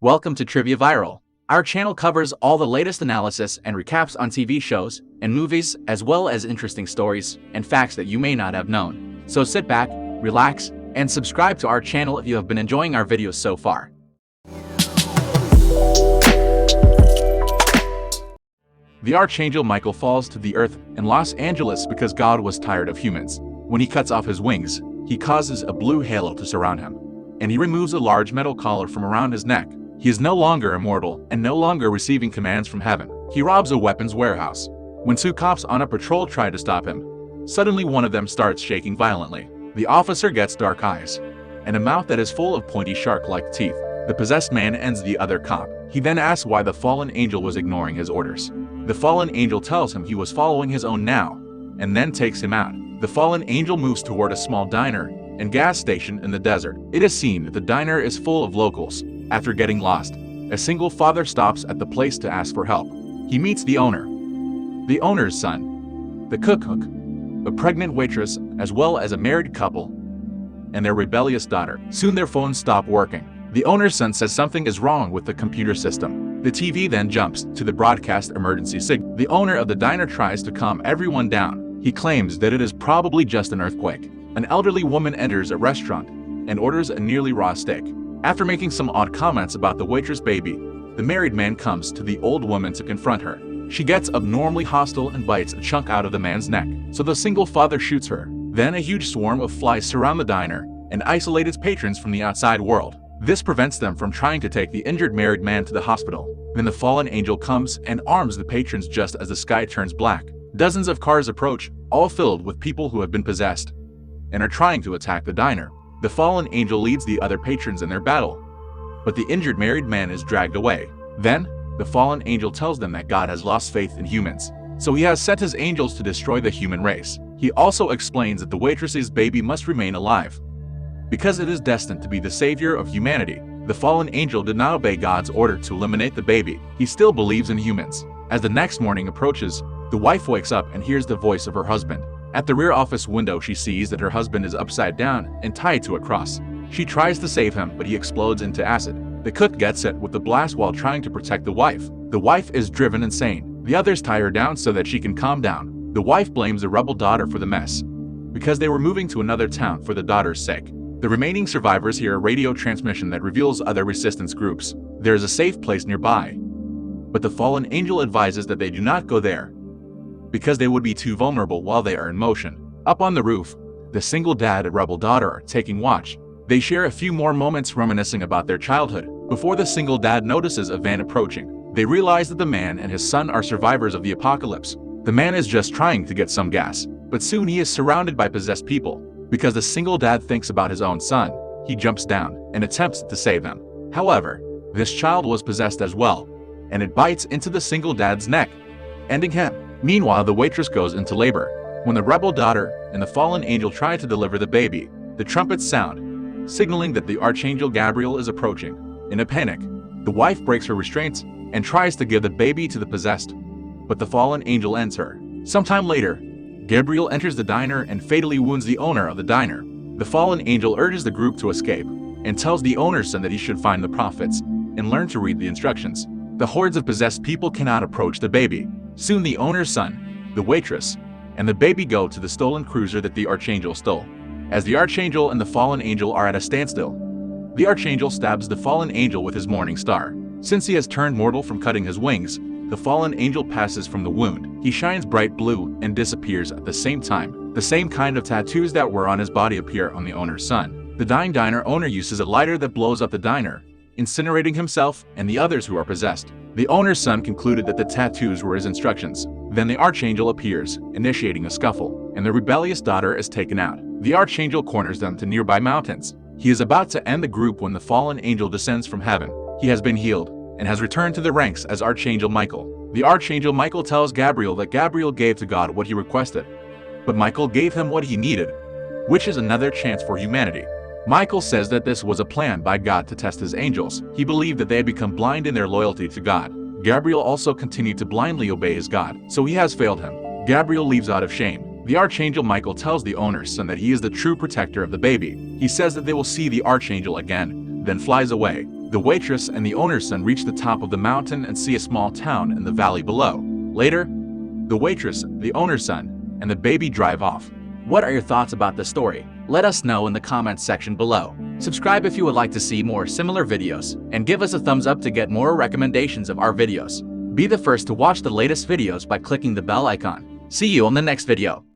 Welcome to Trivia Viral. Our channel covers all the latest analysis and recaps on TV shows and movies, as well as interesting stories and facts that you may not have known. So sit back, relax, and subscribe to our channel if you have been enjoying our videos so far. The Archangel Michael falls to the earth in Los Angeles because God was tired of humans. When he cuts off his wings, he causes a blue halo to surround him, and he removes a large metal collar from around his neck. He is no longer immortal and no longer receiving commands from heaven. He robs a weapons warehouse. When two cops on a patrol try to stop him, suddenly one of them starts shaking violently. The officer gets dark eyes and a mouth that is full of pointy shark-like teeth. The possessed man ends the other cop. He then asks why the fallen angel was ignoring his orders. The fallen angel tells him he was following his own now, and then takes him out. The fallen angel moves toward a small diner and gas station in the desert. It is seen that the diner is full of locals. After getting lost, a single father stops at the place to ask for help. He meets the owner's son, the cook, a pregnant waitress, as well as a married couple, and their rebellious daughter. Soon their phones stop working. The owner's son says something is wrong with the computer system. The TV then jumps to the broadcast emergency signal. The owner of the diner tries to calm everyone down. He claims that it is probably just an earthquake. An elderly woman enters a restaurant and orders a nearly raw steak. After making some odd comments about the waitress baby, the married man comes to the old woman to confront her. She gets abnormally hostile and bites a chunk out of the man's neck, so the single father shoots her. Then a huge swarm of flies surround the diner and isolate its patrons from the outside world. This prevents them from trying to take the injured married man to the hospital. Then the fallen angel comes and arms the patrons just as the sky turns black. Dozens of cars approach, all filled with people who have been possessed and are trying to attack the diner. The fallen angel leads the other patrons in their battle, but the injured married man is dragged away. Then, the fallen angel tells them that God has lost faith in humans, so he has sent his angels to destroy the human race. He also explains that the waitress's baby must remain alive, because it is destined to be the savior of humanity. The fallen angel did not obey God's order to eliminate the baby. He still believes in humans. As the next morning approaches, the wife wakes up and hears the voice of her husband. At the rear office window, she sees that her husband is upside down and tied to a cross. She tries to save him, but he explodes into acid. The cook gets hit with the blast while trying to protect the wife. The wife is driven insane. The others tie her down so that she can calm down. The wife blames the rebel daughter for the mess, because they were moving to another town for the daughter's sake. The remaining survivors hear a radio transmission that reveals other resistance groups. There is a safe place nearby, but the fallen angel advises that they do not go there, because they would be too vulnerable while they are in motion. Up on the roof, the single dad and rebel daughter are taking watch. They share a few more moments reminiscing about their childhood. Before the single dad notices a van approaching, they realize that the man and his son are survivors of the apocalypse. The man is just trying to get some gas, but soon he is surrounded by possessed people. Because the single dad thinks about his own son, he jumps down and attempts to save them. However, this child was possessed as well, and it bites into the single dad's neck, ending him. Meanwhile, the waitress goes into labor. When the rebel daughter and the fallen angel try to deliver the baby, the trumpets sound, signaling that the Archangel Gabriel is approaching. In a panic, the wife breaks her restraints and tries to give the baby to the possessed, but the fallen angel ends her. Sometime later, Gabriel enters the diner and fatally wounds the owner of the diner. The fallen angel urges the group to escape and tells the owner's son that he should find the prophets and learn to read the instructions. The hordes of possessed people cannot approach the baby. Soon the owner's son, the waitress, and the baby go to the stolen cruiser that the Archangel stole. As the Archangel and the fallen angel are at a standstill, the Archangel stabs the fallen angel with his morning star. Since he has turned mortal from cutting his wings, the fallen angel passes from the wound. He shines bright blue and disappears at the same time. The same kind of tattoos that were on his body appear on the owner's son. The dying diner owner uses a lighter that blows up the diner, incinerating himself and the others who are possessed. The owner's son concluded that the tattoos were his instructions. Then the Archangel appears, initiating a scuffle, and the rebellious daughter is taken out. The Archangel corners them to nearby mountains. He is about to end the group when the fallen angel descends from heaven. He has been healed and has returned to the ranks as Archangel Michael. The Archangel Michael tells Gabriel that Gabriel gave to God what he requested, but Michael gave him what he needed, which is another chance for humanity. Michael says that this was a plan by God to test his angels. He believed that they had become blind in their loyalty to God. Gabriel also continued to blindly obey his God, so he has failed him. Gabriel leaves out of shame. The Archangel Michael tells the owner's son that he is the true protector of the baby. He says that they will see the Archangel again, then flies away. The waitress and the owner's son reach the top of the mountain and see a small town in the valley below. Later, the waitress, the owner's son, and the baby drive off. What are your thoughts about the story? Let us know in the comments section below. Subscribe if you would like to see more similar videos, and give us a thumbs up to get more recommendations of our videos. Be the first to watch the latest videos by clicking the bell icon. See you on the next video.